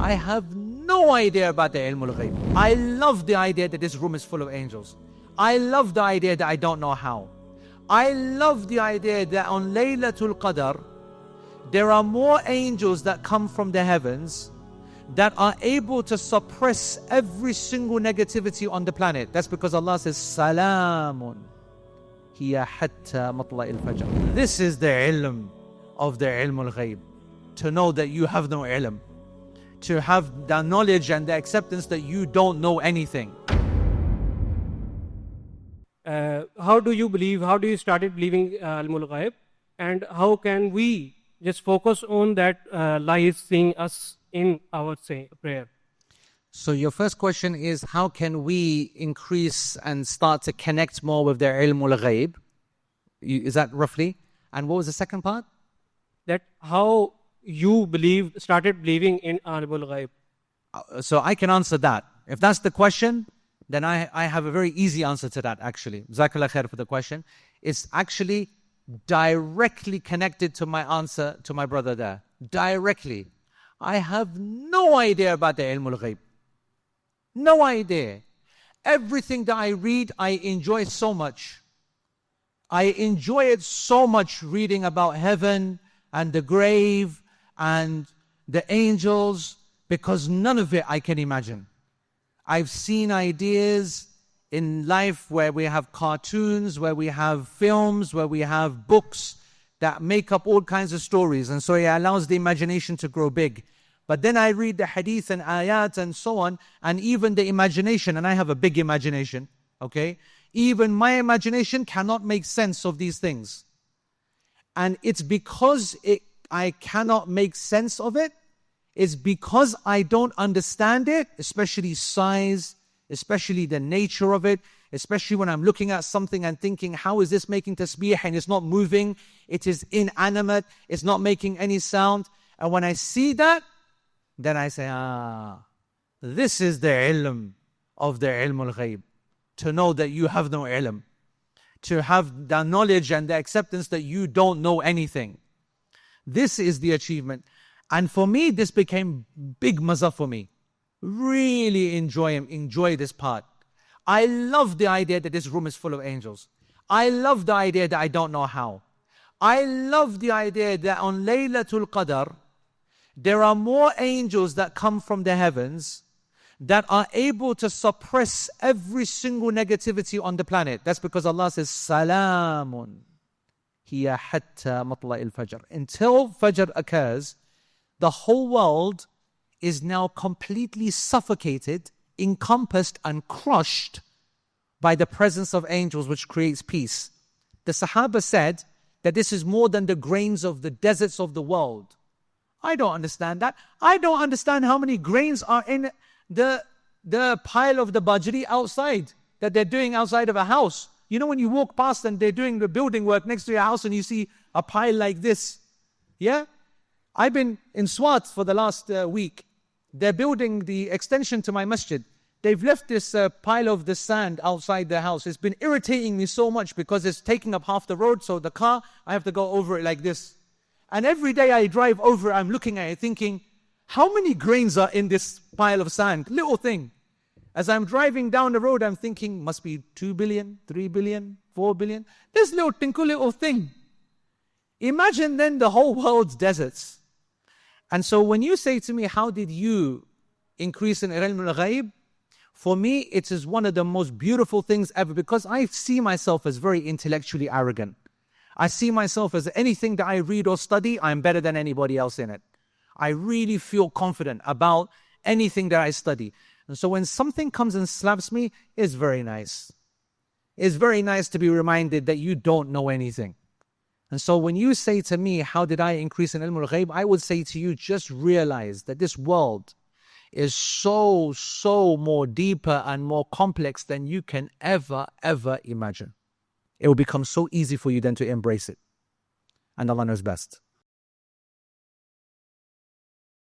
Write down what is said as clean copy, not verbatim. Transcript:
I have no idea about the Ilm Ul Ghaib. I love the idea that this room is full of angels. I love the idea that I don't know how. I love the idea that on Laylatul Qadr, there are more angels that come from the heavens that are able to suppress every single negativity on the planet. That's because Allah says, Salamun hiya hatta matla'il fajr. This is the ilm of the Ilm Ul Ghaib. To know that you have no ilm. To have the knowledge and the acceptance that you don't know anything. How do you started believing Ilm Ul Ghaib? And how can we just focus on that Allah is seeing us in our prayer? So your first question is, how can we increase and start to connect more with their Ilm Ul Ghaib? Is that roughly? And what was the second part? That how you started believing in Ilm Ul Ghaib. So I can answer that. If that's the question, then I have a very easy answer to that actually. Jazakallah khair for the question. It's actually directly connected to my answer to my brother there. Directly. I have no idea about the Ilm Ul Ghaib. No idea. Everything that I read, I enjoy so much. I enjoy it so much, reading about heaven and the grave and the angels, because none of it I can imagine. I've seen ideas in life where we have cartoons, where we have films, where we have books that make up all kinds of stories, and so it allows the imagination to grow big. But then I read the hadith and ayat and so on, and even the imagination, and I have a big imagination, okay? Even my imagination cannot make sense of these things. And it's because I cannot make sense of it, it's because I don't understand it, especially size, especially the nature of it, especially when I'm looking at something and thinking, how is this making tasbih and it's not moving, it is inanimate, it's not making any sound. And when I see that, then I say, this is the ilm of the Ilm Ul Ghaib. To know that you have no ilm. To have the knowledge and the acceptance that you don't know anything. This is the achievement. And for me, this became big mazah for me. Really enjoy this part. I love the idea that this room is full of angels. I love the idea that I don't know how. I love the idea that on Laylatul Qadr, there are more angels that come from the heavens that are able to suppress every single negativity on the planet. That's because Allah says, Salamun hiya hatta matla'il fajr. Until Fajr occurs, the whole world is now completely suffocated, encompassed and crushed by the presence of angels, which creates peace. The Sahaba said that this is more than the grains of the deserts of the world. I don't understand that. I don't understand how many grains are in the pile of the bajri outside, that they're doing outside of a house. You know when you walk past and they're doing the building work next to your house and you see a pile like this. Yeah? I've been in Swat for the last week. They're building the extension to my masjid. They've left this pile of the sand outside the house. It's been irritating me so much because it's taking up half the road. So the car, I have to go over it like this. And every day I drive over, I'm looking at it thinking, how many grains are in this pile of sand? Little thing. As I'm driving down the road, I'm thinking, must be 2 billion, 3 billion, 4 billion. This little tinkle little thing. Imagine then the whole world's deserts. And so when you say to me, how did you increase in Ilm Ul Ghaib? For me, it is one of the most beautiful things ever, because I see myself as very intellectually arrogant. I see myself as anything that I read or study, I'm better than anybody else in it. I really feel confident about anything that I study. And so when something comes and slaps me, it's very nice. It's very nice to be reminded that you don't know anything. And so when you say to me, how did I increase in Ilm Ul Ghaib? I would say to you, just realize that this world is so more deeper and more complex than you can ever imagine. It will become so easy for you then to embrace it. And Allah knows best.